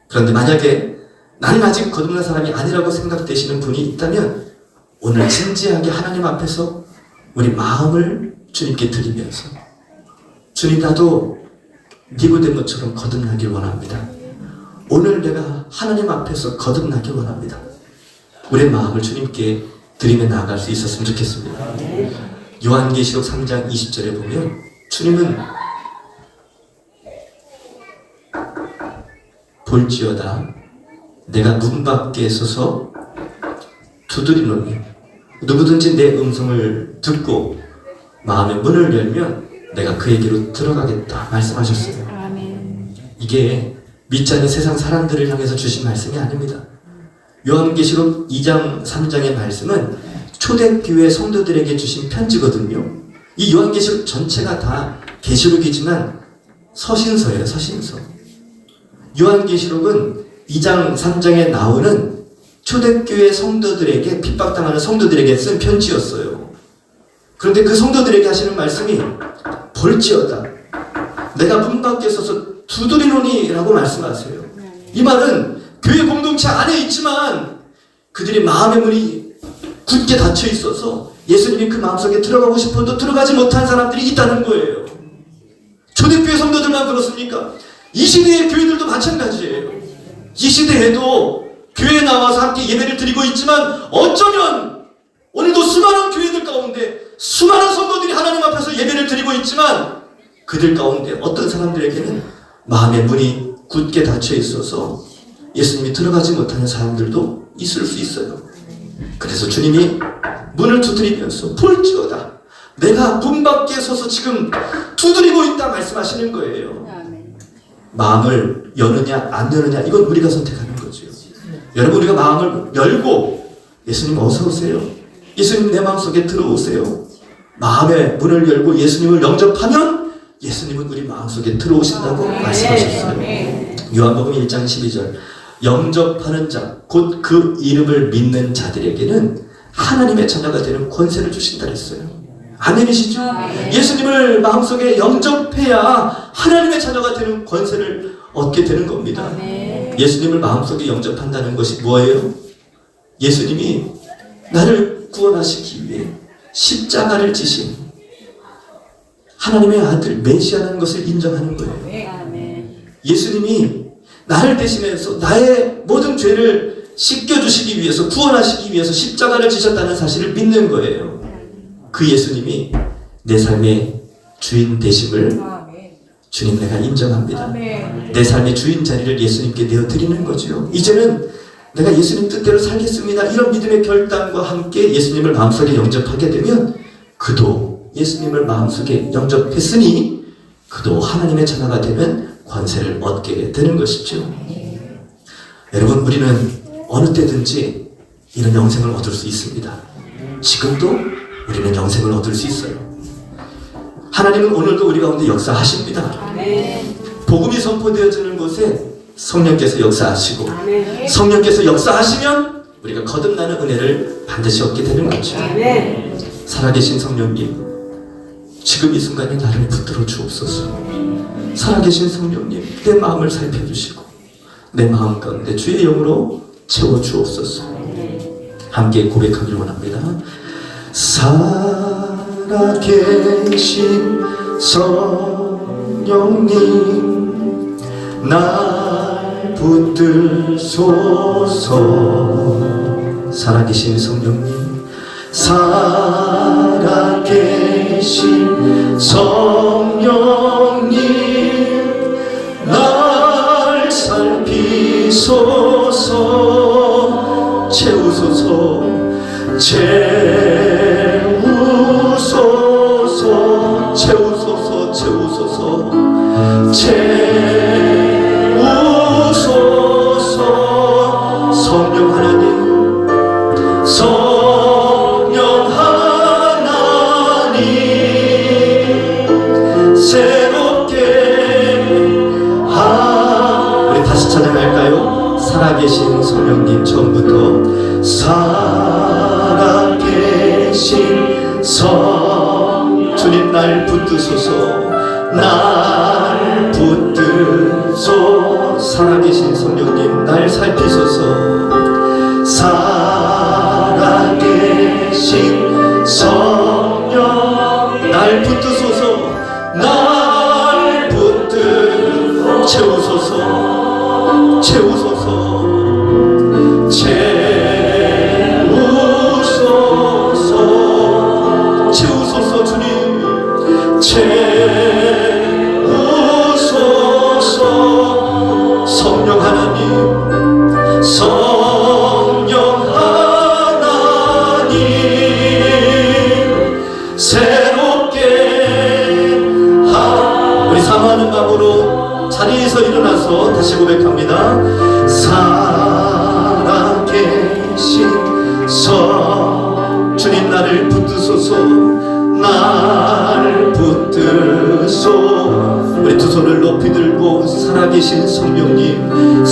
그런데 만약에 나는 아직 거듭난 사람이 아니라고 생각되시는 분이 있다면 오늘 진지하게 하나님 앞에서 우리 마음을 주님께 드리면서 주님, 나도 니고데모처럼 거듭나길 원합니다. 오늘 내가 하나님 앞에서 거듭나길 원합니다. 우리의 마음을 주님께 드리며 나아갈 수 있었으면 좋겠습니다. 요한계시록 3장 20절에 보면 주님은 볼지어다 내가 문 밖에 서서 두드리노니 누구든지 내 음성을 듣고 마음의 문을 열면 내가 그에게로 들어가겠다 말씀하셨어요. 이게 믿지 않는 세상 사람들을 향해서 주신 말씀이 아닙니다. 요한계시록 2장 3장의 말씀은 초대교회 성도들에게 주신 편지거든요. 이 요한계시록 전체가 다 계시록이지만 서신서예요. 서신서. 요한계시록은 2장 3장에 나오는 초대교회 성도들에게, 핍박당하는 성도들에게 쓴 편지였어요. 그런데 그 성도들에게 하시는 말씀이 볼지어다 내가 문 밖에 서서 두드리노니 라고 말씀하세요. 이 말은 교회 공동체 안에 있지만 그들의 마음의 문이 굳게 닫혀 있어서 예수님이 그 마음속에 들어가고 싶어도 들어가지 못한 사람들이 있다는 거예요. 초대교회 성도들만 그렇습니까? 이 시대의 교회들도 마찬가지예요. 이 시대에도 교회에 나와서 함께 예배를 드리고 있지만 어쩌면 오늘도 수많은 교회들 가운데 수많은 성도들이 하나님 앞에서 예배를 드리고 있지만 그들 가운데 어떤 사람들에게는 마음의 문이 굳게 닫혀 있어서 예수님이 들어가지 못하는 사람들도 있을 수 있어요. 그래서 주님이 문을 두드리면서 볼지어다 내가 문 밖에 서서 지금 두드리고 있다 말씀하시는 거예요. 마음을 여느냐 안 여느냐 이건 우리가 선택하는 거죠. 여러분, 우리가 마음을 열고 예수님 어서 오세요, 예수님 내 마음속에 들어오세요, 마음의 문을 열고 예수님을 영접하면 예수님은 우리 마음속에 들어오신다고 말씀하셨어요. 요한복음 1장 12절 영접하는 자 곧 그 이름을 믿는 자들에게는 하나님의 자녀가 되는 권세를 주신다 했어요. 아멘이시죠? 예수님을 마음속에 영접해야 하나님의 자녀가 되는 권세를 얻게 되는 겁니다. 예수님을 마음속에 영접한다는 것이 뭐예요? 예수님이 나를 구원하시기 위해 십자가를 지신 하나님의 아들 메시아라는 것을 인정하는 거예요. 예수님이 나를 대신해서 나의 모든 죄를 씻겨주시기 위해서, 구원하시기 위해서 십자가를 지셨다는 사실을 믿는 거예요. 그 예수님이 내 삶의 주인 되심을 주님 내가 인정합니다. 내 삶의 주인 자리를 예수님께 내어드리는 거죠. 이제는 내가 예수님 뜻대로 살겠습니다. 이런 믿음의 결단과 함께 예수님을 마음속에 영접하게 되면 그도 예수님을 마음속에 영접했으니 그도 하나님의 자녀가 되는 권세를 얻게 되는 것이죠. 여러분, 우리는 어느 때든지 이런 영생을 얻을 수 있습니다. 지금도 우리는 영생을 얻을 수 있어요. 하나님은 오늘도 우리 가운데 역사하십니다. 복음이 선포되어지는 곳에 성령께서 역사하시고 성령께서 역사하시면 우리가 거듭나는 은혜를 반드시 얻게 되는 거죠. 살아계신 성령님, 지금 이 순간에 나를 붙들어 주옵소서. 살아계신 성령님, 내 마음을 살펴주시고 내 마음 가운데 주의 영으로 채워 주옵소서. 함께 고백하길 원합니다. 살아계신 성령님, 날 붙들소서. 살아계신 성령님, 살아계신 성령님, 날 살피소서. 채우소서, 채우소서, 채우소서, 채우소서, 채우소서. 성령 하나님, 주님 날 붙드소서 날 붙드소 살아계신 성령님 날 살피소서 살아계신 성령 날 붙드소서 날 붙드 채우소서 채우소서 채우소서 주님 채우소서 성령 하나님 성령 하나님 새롭게 우리 사모하는 마음으로 자리에서 일어나서 다시 고백합니다. 살아계신 주님 나를 붙드소서 날 붙드소 우리 두 손을 높이 들고 살아계신 성령님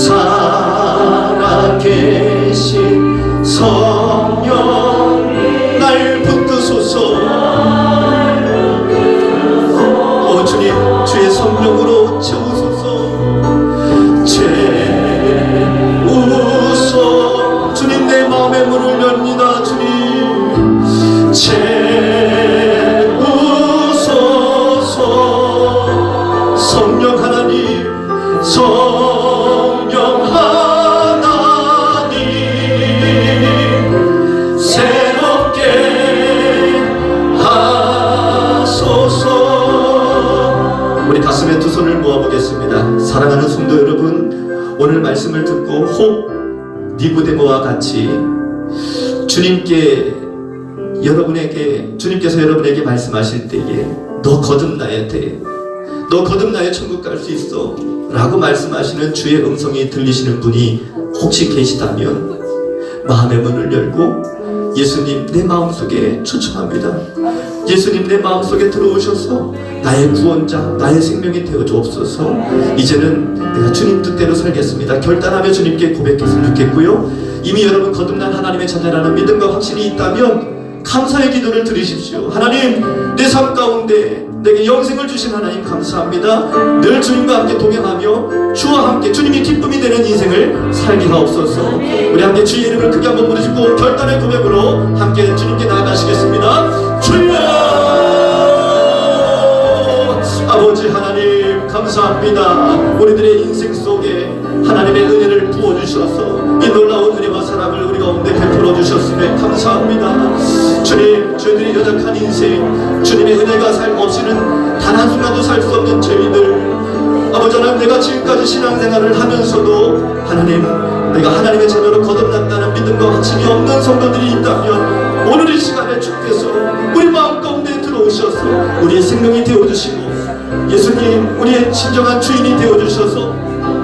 살아계신 성령 날 붙드소서 오 주님 주의 성령으로 채우소서 채우소 주님 내 마음의 문을 엽니다. 주님 채우소서 성령 하나님 성령 하나님 새롭게 하소서 우리 가슴에 두 손을 모아보겠습니다. 사랑하는 성도 여러분 오늘 말씀을 듣고 혹 니고데모와 같이 주님께서 여러분에게 말씀하실 때에 너 거듭나야 돼. 너 거듭나야 천국 갈 수 있어. 라고 말씀하시는 주의 음성이 들리시는 분이 혹시 계시다면 마음의 문을 열고 예수님 내 마음속에 초청합니다. 예수님 내 마음속에 들어오셔서 나의 구원자, 나의 생명이 되어 주옵소서. 이제는 내가 주님 뜻대로 살겠습니다. 결단하며 주님께 고백했으면 좋겠고요. 이미 여러분 거듭난 하나님의 자녀라는 믿음과 확신이 있다면 감사의 기도를 드리십시오. 하나님 내 삶 가운데 내게 영생을 주신 하나님 감사합니다. 늘 주님과 함께 동행하며 주와 함께 주님이 기쁨이 되는 인생을 살게 하옵소서. 우리 함께 주의 이름을 크게 한번 부르시고 결단의 고백으로 함께 주님께 나아가시겠습니다. 주여 아버지 하나님 감사합니다. 우리들의 인생 속에 하나님의 은혜를 부어주셔서 이 놀라운 은혜와 사랑을 우리 가운데 베풀어 주셨음에 감사합니다. 주님 저희들이 연약한 인생 주님의 은혜가 삶 없이는 단 한순간도 살 수 없는 저희들 아버지 하나님 내가 지금까지 신앙생활을 하면서도 하나님 내가 하나님의 자녀로 거듭났다는 믿음과 확신이 없는 성도들이 있다면 오늘 이 시간에 주께서 우리 마음 가운데 들어오셔서 우리의 생명이 되어주시고 예수님 우리의 진정한 주인이 되어주셔서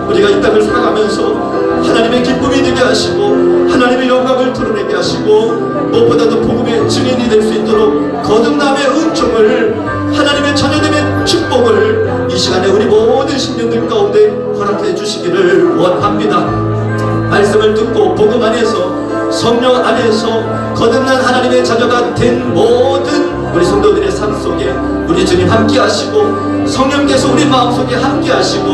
우리가 이 땅을 살아가면서 하나님의 기쁨이 되게 하시고 하나님의 영광을 드러내게 하시고 무엇보다도 복음의 증인이 될 수 있도록 거듭남의 은총을 하나님의 자녀됨의 축복을 이 시간에 우리 모든 심령들 가운데 허락해 주시기를 원합니다. 말씀을 듣고 복음 안에서 성령 안에서 거듭난 하나님의 자녀가 된 모든 우리 성도들의 삶 속에 우리 주님 함께 하시고 성령께서 우리 마음속에 함께 하시고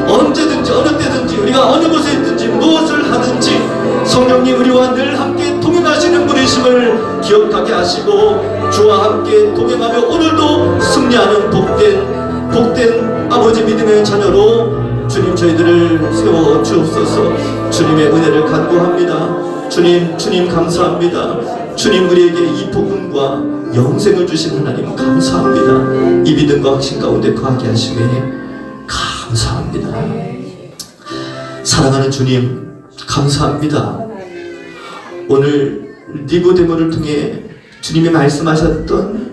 언제든지 어느 때든지 우리가 어느 곳에 있든지 무엇을 하든지 성령님 우리와 늘 함께 동행하시는 분이심을 기억하게 하시고 주와 함께 동행하며 오늘도 승리하는 복된 아버지 믿음의 자녀로 주님 저희들을 세워 주옵소서. 주님의 은혜를 간구합니다. 주님 감사합니다. 주님 우리에게 이 복음과 영생을 주신 하나님 감사합니다. 이 믿음과 확신 가운데 거하게 하시매 감사합니다. 사랑하는 주님 감사합니다. 오늘 니고데모를 통해 주님이 말씀하셨던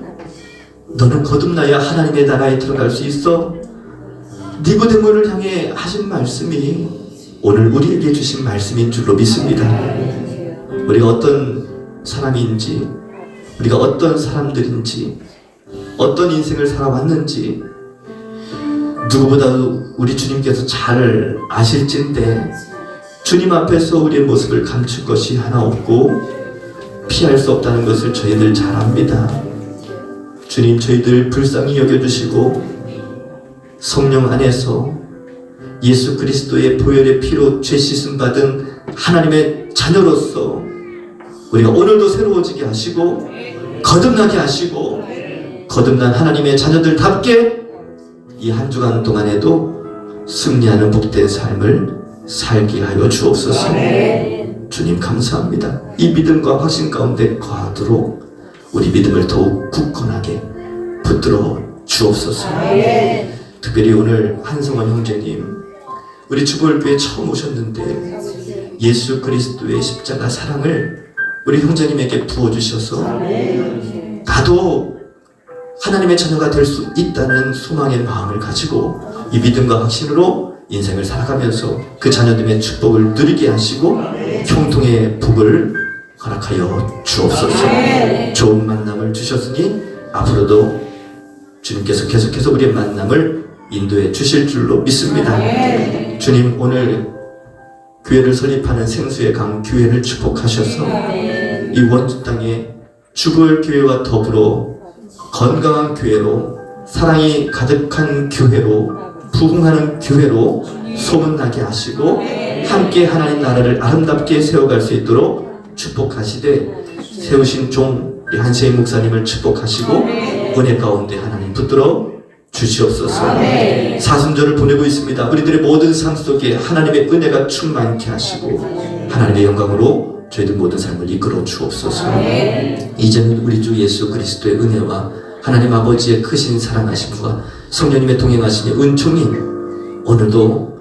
너는 거듭나야 하나님의 나라에 들어갈 수 있어. 니고데모를 향해 하신 말씀이 오늘 우리에게 주신 말씀인 줄로 믿습니다. 우리가 어떤 사람인지 우리가 어떤 사람들인지 어떤 인생을 살아왔는지 누구보다도 우리 주님께서 잘 아실진데 주님 앞에서 우리의 모습을 감출 것이 하나 없고 피할 수 없다는 것을 저희들 잘 압니다. 주님, 저희들 불쌍히 여겨주시고 성령 안에서 예수 그리스도의 보혈의 피로 죄 씻음 받은 하나님의 자녀로서 우리가 오늘도 새로워지게 하시고 거듭나게 하시고 거듭난 하나님의 자녀들답게 이 한 주간 동안에도 승리하는 복된 삶을 살게 하여 주옵소서. 주님 감사합니다. 이 믿음과 확신 가운데 거하도록 우리 믿음을 더욱 굳건하게 붙들어 주옵소서. 특별히 오늘 한성원 형제님, 우리 주보을교회 처음 오셨는데 예수 그리스도의 십자가 사랑을 우리 형제님에게 부어주셔서 나도 하나님의 자녀가 될 수 있다는 소망의 마음을 가지고 이 믿음과 확신으로 인생을 살아가면서 그 자녀님의 축복을 누리게 하시고 형통의 복을 허락하여 주옵소서. 좋은 만남을 주셨으니 앞으로도 주님께서 계속해서 우리의 만남을 인도해 주실 줄로 믿습니다. 주님, 오늘 교회를 설립하는 생수의 강 교회를 축복하셔서 이 원주 땅에 주보을 교회와 더불어 건강한 교회로, 사랑이 가득한 교회로, 부흥하는 교회로 소문나게 하시고 함께 하나님 나라를 아름답게 세워갈 수 있도록 축복하시되 세우신 종 한세희 목사님을 축복하시고 은혜 가운데 하나님 붙들어 주시옵소서. 사순절을 보내고 있습니다. 우리들의 모든 삶 속에 하나님의 은혜가 충만케 하시고 하나님의 영광으로 저희들 모든 삶을 이끌어 주옵소서. 이제는 우리 주 예수 그리스도의 은혜와 하나님 아버지의 크신 사랑하심과 성령님의 동행하시니 은총이 오늘도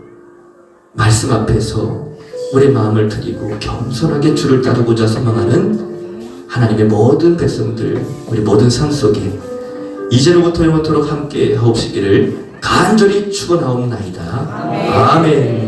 말씀 앞에서 우리 마음을 드리고 겸손하게 주를 따르고자 소망하는 하나님의 모든 백성들, 우리 모든 삶 속에 이제로부터 영원토록 함께 하옵시기를 간절히 축원하옵나이다. 아멘.